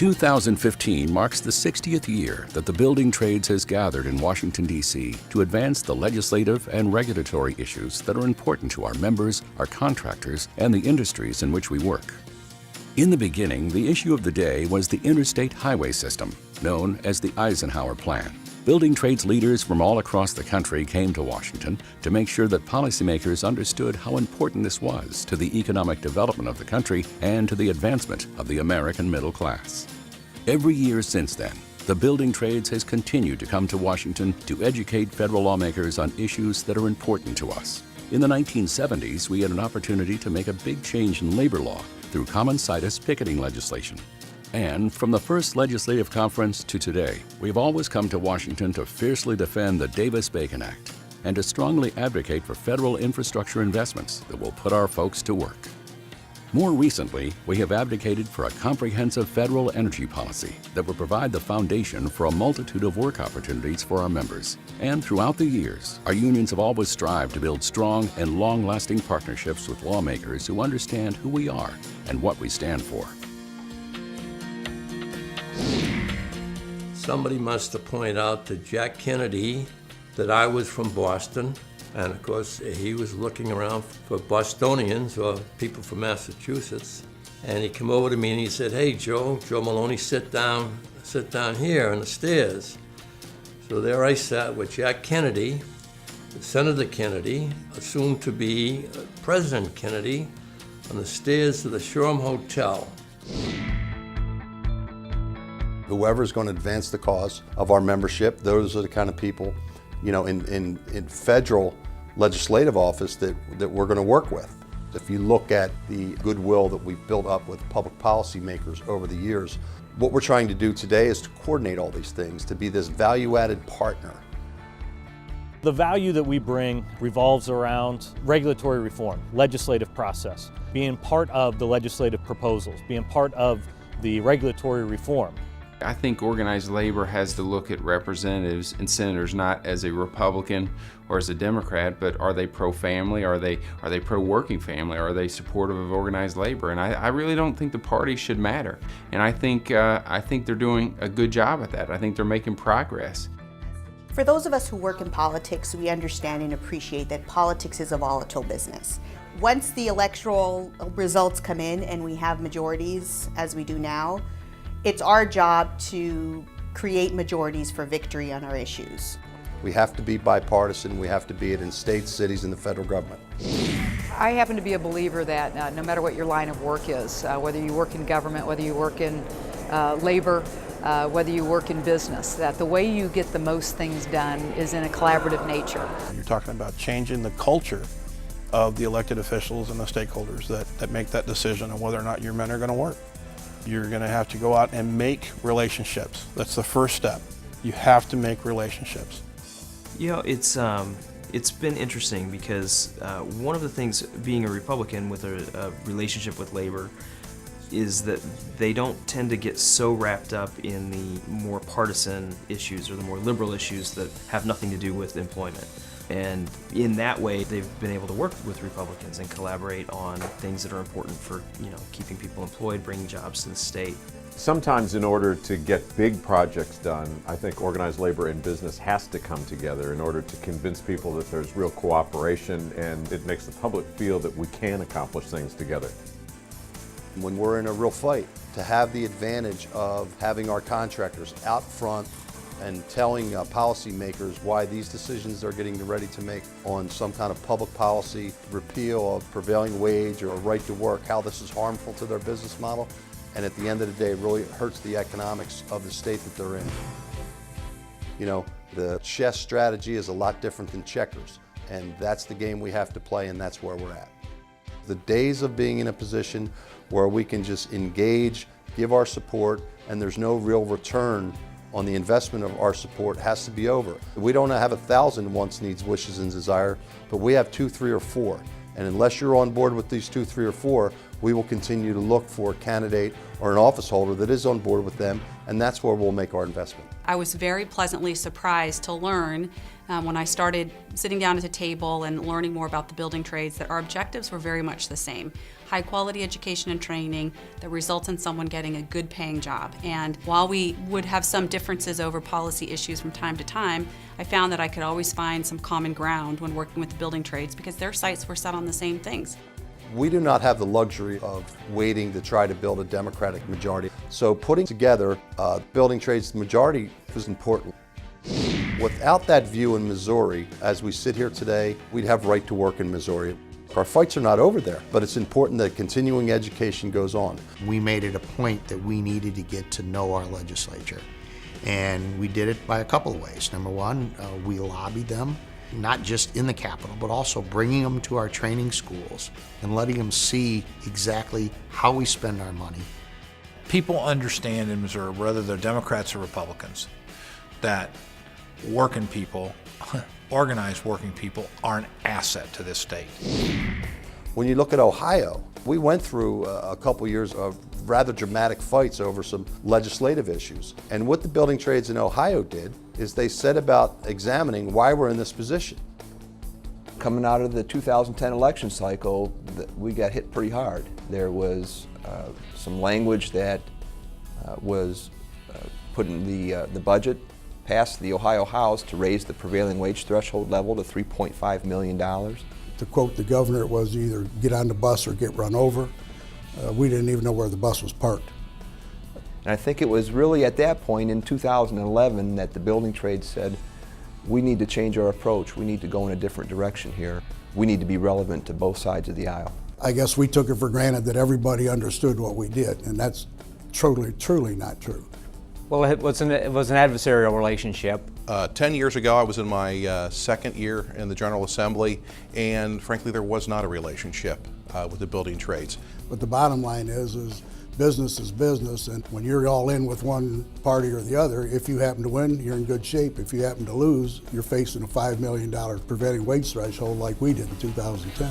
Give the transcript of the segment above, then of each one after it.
2015 marks the 60th year that the Building Trades has gathered in Washington, D.C. to advance the legislative and regulatory issues that are important to our members, our contractors, and the industries in which we work. In the beginning, the issue of the day was the interstate highway system, known as the Eisenhower Plan. Building trades leaders from all across the country came to Washington to make sure that policymakers understood how important this was to the economic development of the country and to the advancement of the American middle class. Every year since then, the Building Trades has continued to come to Washington to educate federal lawmakers on issues that are important to us. In the 1970s, we had an opportunity to make a big change in labor law through common situs picketing legislation. And from the first legislative conference to today, we've always come to Washington to fiercely defend the Davis-Bacon Act and to strongly advocate for federal infrastructure investments that will put our folks to work. More recently, we have advocated for a comprehensive federal energy policy that will provide the foundation for a multitude of work opportunities for our members. And throughout the years, our unions have always strived to build strong and long-lasting partnerships with lawmakers who understand who we are and what we stand for. Somebody must have pointed out to Jack Kennedy that I was from Boston, and of course he was looking around for Bostonians or people from Massachusetts, and he came over to me and he said, "Hey Joe Maloney, sit down here on the stairs." So there I sat with Jack Kennedy, Senator Kennedy, soon to be President Kennedy, on the stairs of the Shoreham Hotel. Whoever's going to advance the cause of our membership, those are the kind of people, in federal legislative office that we're going to work with. If you look at the goodwill that we've built up with public policy makers over the years, what we're trying to do today is to coordinate all these things, to be this value-added partner. The value that we bring revolves around regulatory reform, legislative process, being part of the legislative proposals, being part of the regulatory reform. I think organized labor has to look at representatives and senators not as a Republican or as a Democrat, but are they pro-family, are they pro-working family, are they supportive of organized labor? And I really don't think the party should matter. And I think they're doing a good job at that. I think they're making progress. For those of us who work in politics, we understand and appreciate that politics is a volatile business. Once the electoral results come in and we have majorities, as we do now, it's our job to create majorities for victory on our issues. We have to be bipartisan. We have to be it in states, cities, and the federal government. I happen to be a believer that no matter what your line of work is, whether you work in government, whether you work in labor, whether you work in business, that the way you get the most things done is in a collaborative nature. You're talking about changing the culture of the elected officials and the stakeholders that make that decision on whether or not your men are going to work. You're going to have to go out and make relationships. That's the first step. You have to make relationships. It's been interesting because one of the things being a Republican with a relationship with labor is that they don't tend to get so wrapped up in the more partisan issues or the more liberal issues that have nothing to do with employment. And in that way, they've been able to work with Republicans and collaborate on things that are important for, keeping people employed, bringing jobs to the state. Sometimes in order to get big projects done, I think organized labor and business has to come together in order to convince people that there's real cooperation and it makes the public feel that we can accomplish things together. When we're in a real fight, to have the advantage of having our contractors out front and telling policymakers why these decisions they're getting ready to make on some kind of public policy, repeal of prevailing wage or a right to work, how this is harmful to their business model, and at the end of the day, it really hurts the economics of the state that they're in. The chess strategy is a lot different than checkers, and that's the game we have to play, and that's where we're at. The days of being in a position where we can just engage, give our support, and there's no real return on the investment of our support has to be over. We don't have 1,000 wants, needs, wishes, and desire, but we have 2, 3, or 4. And unless you're on board with these 2, 3, or 4, we will continue to look for a candidate or an office holder that is on board with them, and that's where we'll make our investment. I was very pleasantly surprised to learn when I started sitting down at a table and learning more about the building trades, that our objectives were very much the same. High quality education and training that results in someone getting a good paying job. And while we would have some differences over policy issues from time to time, I found that I could always find some common ground when working with the building trades because their sights were set on the same things. We do not have the luxury of waiting to try to build a Democratic majority. So putting together building trades majority is important. Without that view in Missouri, as we sit here today, we'd have right to work in Missouri. Our fights are not over there, but it's important that continuing education goes on. We made it a point that we needed to get to know our legislature. And we did it by a couple of ways. Number one, we lobbied them, not just in the Capitol, but also bringing them to our training schools and letting them see exactly how we spend our money. People understand in Missouri, whether they're Democrats or Republicans, that working people, organized working people, are an asset to this state. When you look at Ohio, we went through a couple years of rather dramatic fights over some legislative issues. And what the building trades in Ohio did is they set about examining why we're in this position. Coming out of the 2010 election cycle, we got hit pretty hard. There was some language that was put in the budget, passed the Ohio House to raise the prevailing wage threshold level to $3.5 million. To quote the governor, it was either get on the bus or get run over. We didn't even know where the bus was parked. And I think it was really at that point in 2011 that the building trade said, we need to change our approach. We need to go in a different direction here. We need to be relevant to both sides of the aisle. I guess we took it for granted that everybody understood what we did, and that's truly not true. Well, it was an adversarial relationship. 10 years ago, I was in my second year in the General Assembly, and frankly, there was not a relationship with the building trades. But the bottom line is business, and when you're all in with one party or the other, if you happen to win, you're in good shape. If you happen to lose, you're facing a $5 million prevailing wage threshold like we did in 2010.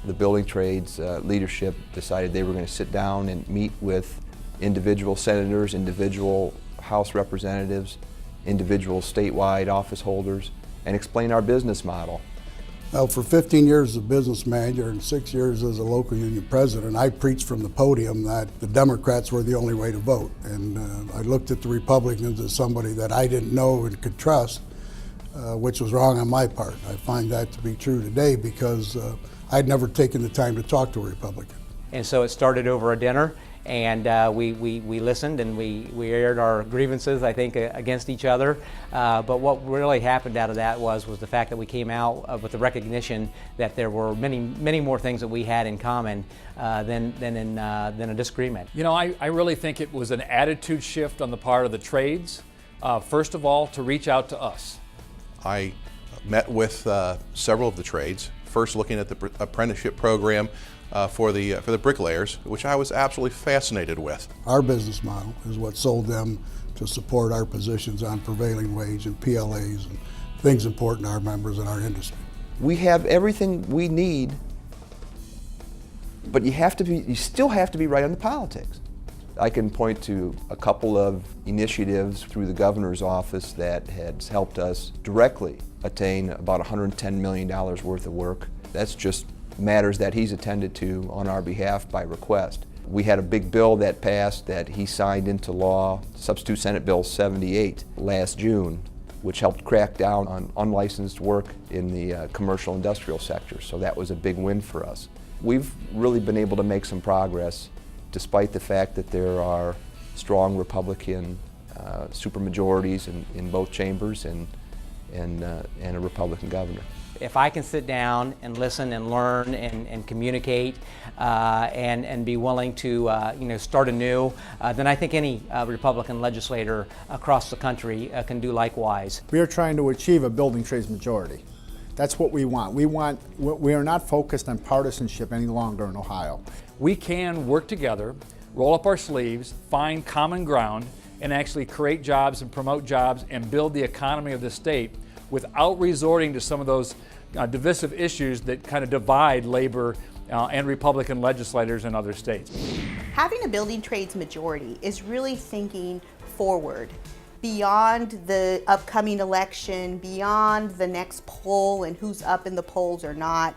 The building trades leadership decided they were going to sit down and meet with individual senators, individual House representatives, individual statewide office holders, and explain our business model. Well, for 15 years as a business manager and 6 years as a local union president, I preached from the podium that the Democrats were the only way to vote. And I looked at the Republicans as somebody that I didn't know and could trust, which was wrong on my part. I find that to be true today because I'd never taken the time to talk to a Republican. And so it started over a dinner, and we listened and we aired our grievances, I think, against each other. But what really happened out of that was the fact that we came out with the recognition that there were many more things that we had in common than a disagreement. You know, I really think it was an attitude shift on the part of the trades. First of all, to reach out to us. I met with several of the trades, first looking at the apprenticeship program for the bricklayers, which I was absolutely fascinated with. Our business model is what sold them to support our positions on prevailing wage and PLAs and things important to our members in our industry. We have everything we need, but you still have to be right on the politics. I can point to a couple of initiatives through the governor's office that has helped us directly attain about $110 million worth of work. That's just matters that he's attended to on our behalf by request. We had a big bill that passed that he signed into law, Substitute Senate Bill 78, last June, which helped crack down on unlicensed work in the commercial industrial sector. So that was a big win for us. We've really been able to make some progress despite the fact that there are strong Republican supermajorities in both chambers and a Republican governor. If I can sit down and listen and learn and communicate and be willing to start anew, then I think any Republican legislator across the country can do likewise. We are trying to achieve a building trades majority. That's what we want. We are not focused on partisanship any longer in Ohio. We can work together, roll up our sleeves, find common ground, and actually create jobs and promote jobs and build the economy of the state without resorting to some of those divisive issues that kind of divide labor and Republican legislators in other states. Having a building trades majority is really thinking forward, beyond the upcoming election, beyond the next poll and who's up in the polls or not.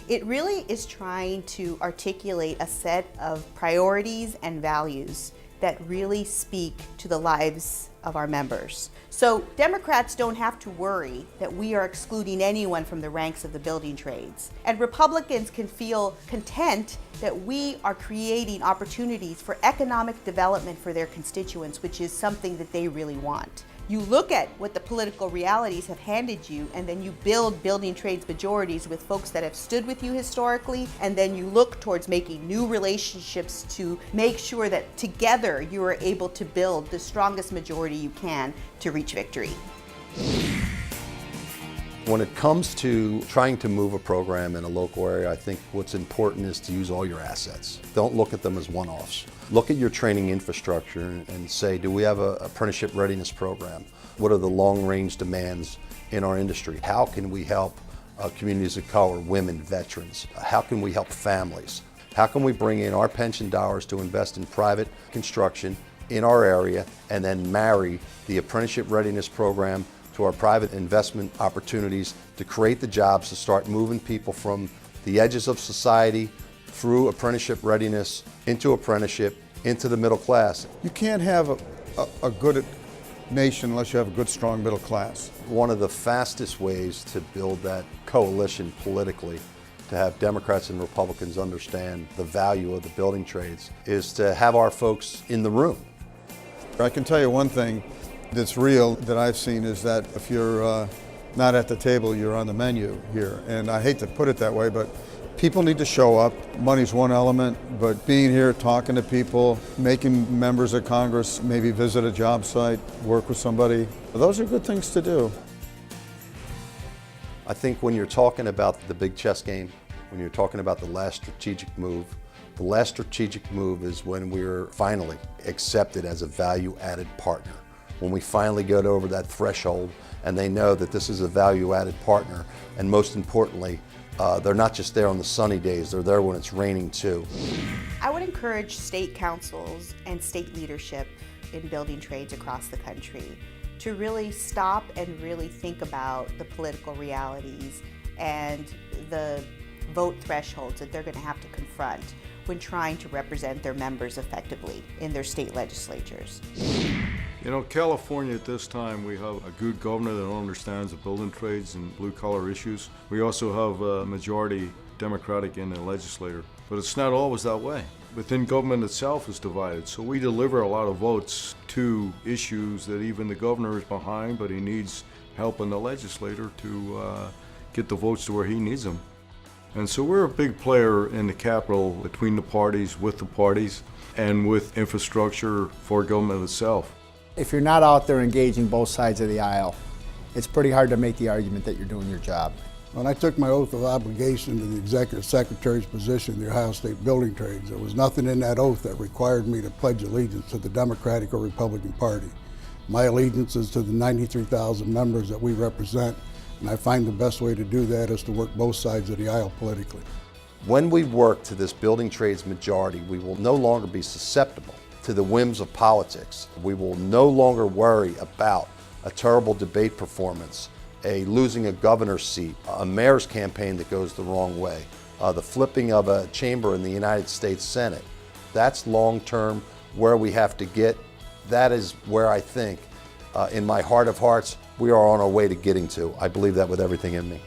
It really is trying to articulate a set of priorities and values that really speak to the lives of our members. So Democrats don't have to worry that we are excluding anyone from the ranks of the building trades. And Republicans can feel content that we are creating opportunities for economic development for their constituents, which is something that they really want. You look at what the political realities have handed you, and then you build building trades majorities with folks that have stood with you historically, and then you look towards making new relationships to make sure that together you are able to build the strongest majority you can to reach victory. When it comes to trying to move a program in a local area, I think what's important is to use all your assets. Don't look at them as one-offs. Look at your training infrastructure and say, do we have an apprenticeship readiness program? What are the long-range demands in our industry? How can we help communities of color, women, veterans? How can we help families? How can we bring in our pension dollars to invest in private construction in our area and then marry the apprenticeship readiness program to our private investment opportunities to create the jobs to start moving people from the edges of society through apprenticeship readiness into apprenticeship into the middle class. You can't have a good nation unless you have a good, strong middle class. One of the fastest ways to build that coalition politically, to have Democrats and Republicans understand the value of the building trades, is to have our folks in the room. I can tell you one thing that's real that I've seen is that if you're not at the table, you're on the menu here. And I hate to put it that way, but people need to show up. Money's one element, but being here, talking to people, making members of Congress maybe visit a job site, work with somebody, those are good things to do. I think when you're talking about the big chess game, when you're talking about the last strategic move is when we're finally accepted as a value-added partner. When we finally get over that threshold and they know that this is a value-added partner, and most importantly, they're not just there on the sunny days, they're there when it's raining too. I would encourage state councils and state leadership in building trades across the country to really stop and really think about the political realities and the vote thresholds that they're going to have to confront when trying to represent their members effectively in their state legislatures. You know, California at this time, we have a good governor that understands the building trades and blue-collar issues. We also have a majority Democratic in the legislature, but it's not always that way. Within government itself is divided, so we deliver a lot of votes to issues that even the governor is behind, but he needs help in the legislature to get the votes to where he needs them. And so we're a big player in the Capitol between the parties, with the parties, and with infrastructure for government itself. If you're not out there engaging both sides of the aisle, it's pretty hard to make the argument that you're doing your job. When I took my oath of obligation to the Executive Secretary's position in the Ohio State Building Trades, there was nothing in that oath that required me to pledge allegiance to the Democratic or Republican Party. My allegiance is to the 93,000 members that we represent, and I find the best way to do that is to work both sides of the aisle politically. When we work to this building trades majority, we will no longer be susceptible to the whims of politics. We will no longer worry about a terrible debate performance, losing a governor's seat, a mayor's campaign that goes the wrong way, the flipping of a chamber in the United States Senate. That's long-term where we have to get. That is where I think, in my heart of hearts, we are on our way to getting to. I believe that with everything in me.